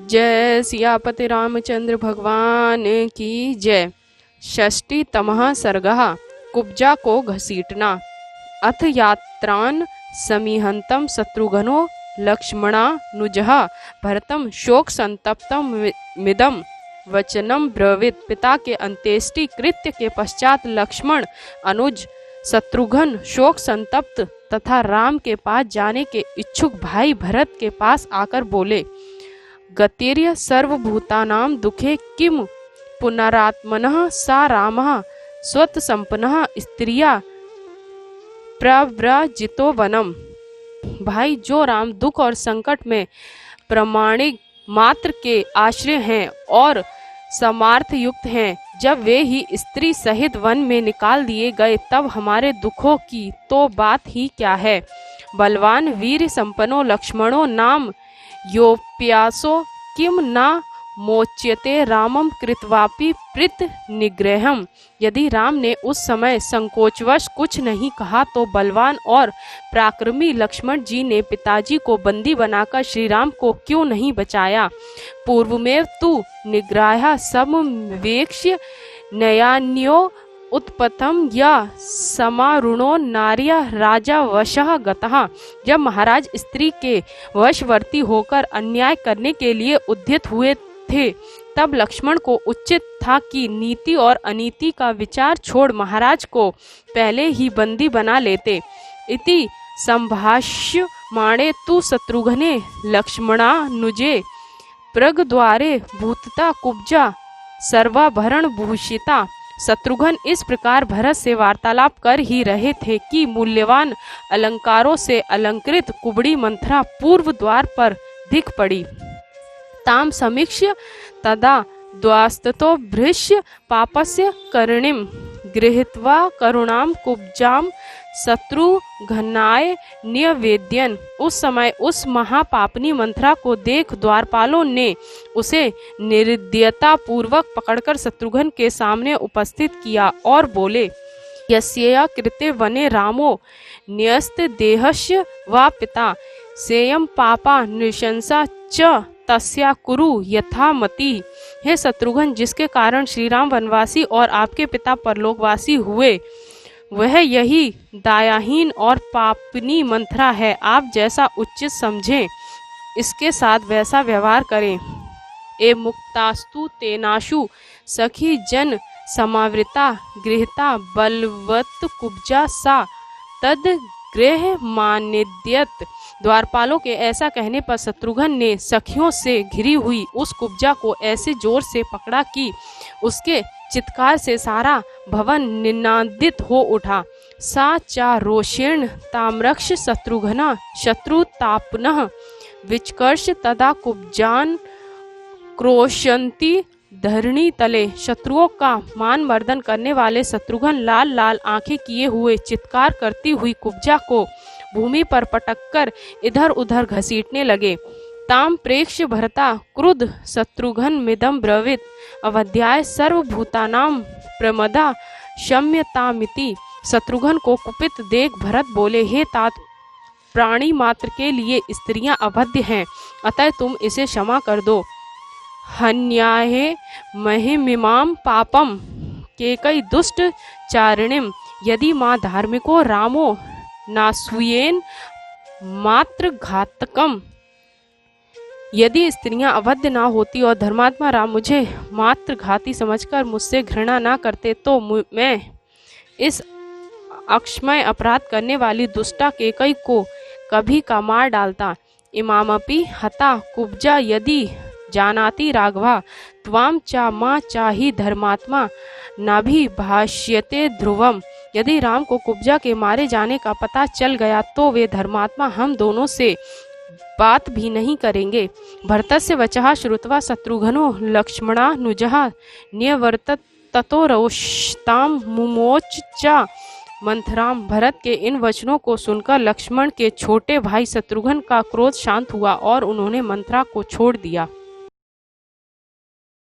जय सियापति रामचंद्र भगवान की जय। षष्टितमः सर्गः कुब्जा को घसीटना। अथ यात्रान समीहंतम शत्रुघ्नो लक्ष्मणानुजः भरतम शोक संतप्तम मिदम वचनम ब्रवीत। पिता के अंत्येष्टि कृत्य के पश्चात लक्ष्मण अनुज शत्रुघ्न शोक संतप्त तथा राम के पास जाने के इच्छुक भाई भरत के पास आकर बोले, गतिर्य सर्वभूतानां दुखे किम पुनरात्मनः सा रामः स्वतसंपन्नः स्त्रिया प्रव्रजितो वनम। भाई, जो राम दुख और संकट में प्रामाणिक मात्र के आश्रय हैं और समार्थ युक्त हैं, जब वे ही स्त्री सहित वन में निकाल दिए गए, तब हमारे दुखों की तो बात ही क्या है। बलवान वीर संपन्नो लक्ष्मणो नाम योप्यासो किम न मोच्यते रामम कृत्वापि प्रीत निग्रहम। यदि राम ने उस समय संकोचवश कुछ नहीं कहा, तो बलवान और पराक्रमी लक्ष्मण जी ने पिताजी को बंदी बनाकर श्री राम को क्यों नहीं बचाया। पूर्वमेव तु निग्रह समवेक्ष्य नयान्यो उत्पथम या समारुणो नार्या राजा वशः गतः। जब महाराज स्त्री के वशवर्ती होकर अन्याय करने के लिए उद्यत हुए थे, तब लक्ष्मण को उचित था कि नीति और अनीति का विचार छोड़ महाराज को पहले ही बंदी बना लेते। इति संभाष्यमाणे तु शत्रुघ्ने लक्ष्मणानुजे प्रगद्वारे भूतता कुब्जा सर्वाभरण भूषिता। शत्रुघ्न इस प्रकार भरत से वार्तालाप कर ही रहे थे कि मूल्यवान अलंकारों से अलंकृत कुबड़ी मंथरा पूर्व द्वार पर दिख पड़ी। ताम समीक्ष्य तदा द्वास्ततो भृश्य पापस्य करणिम गृहीत्वा करुणाम कुब्जाम शत्रुघ्नाय निवेद्यन। उस समय उस महापापनी मंथरा को देख द्वारपालों ने उसे निर्दयता पूर्वक पकड़कर शत्रुघ्न के सामने उपस्थित किया और बोले, यस्या कृते वने रामो न्यस्त देहस्य वा पिता सेयम पापा नृशंसा च तस्या कुरु यथामति। हे शत्रुघ्न, जिसके कारण श्री राम वनवासी और आपके पिता परलोकवासी हुए, वह यही दयाहीन और पापनी मंथरा है। आप जैसा उचित समझें इसके साथ वैसा व्यवहार करें। ए मुक्तास्तु तेनाशु सखी जन समावृता गृहता बलवत कुब्जा सा तद गृह मानिद्यत। द्वारपालों के ऐसा कहने पर शत्रुघ्न ने सखियों से घिरी हुई उस कुब्जा को ऐसे जोर से पकड़ा कि उसके चित्कार से सारा भवन निनादित हो उठा। सा चा रोषेण ताम्रक्ष शत्रुघ्ना शत्रुतापनः विचकर्ष तदा कुब्जान क्रोशंती धरणी तले। शत्रुओं का मान मर्दन करने वाले शत्रुघ्न लाल लाल आंखें किए हुए चित्कार करती हुई कुब्जा को भूमि पर पटककर इधर उधर घसीटने लगे। ताम प्रेक्ष्य भरता क्रुद्ध शत्रुघ्न मिदम ब्रवीत, अवध्याय सर्वभूतानां प्रमदा शम्यतामिति। शत्रुघ्न को कुपित देख भरत बोले, हे तात, प्राणी मात्र के लिए स्त्रियां अवध्य हैं, अतः तुम इसे क्षमा कर दो। हन्याहे महिमिमां पापम केकई दुष्ट चारिणीम। यदि माँ धार्मिको रामो नासूयेन मात्र घातकम। यदि स्त्रियां अवध्य ना होती और धर्मात्मा राम मुझे मात्र घाती समझकर मुझसे घृणा ना करते, तो मैं इस अक्षमय अपराध करने वाली दुष्टा केकई को कभी का मार डालता। इमामपि हता कुब्जा यदि जानाति राघवा त्वाम चा मां चाहि धर्मात्मा नाभि भाष्यते ध्रुवम। यदि राम को कुब्जा के मारे जाने का पता चल गया, तो वे धर्मात्मा हम दोनों से बात भी नहीं करेंगे। भरतस्य वचः श्रुत्वा शत्रुघ्नो लक्ष्मणानुजः न्यवर्तत ततो रोषताम मुमोच च मंथराम। भरत के इन वचनों को सुनकर लक्ष्मण के छोटे भाई शत्रुघ्न का क्रोध शांत हुआ और उन्होंने मंथरा को छोड़ दिया।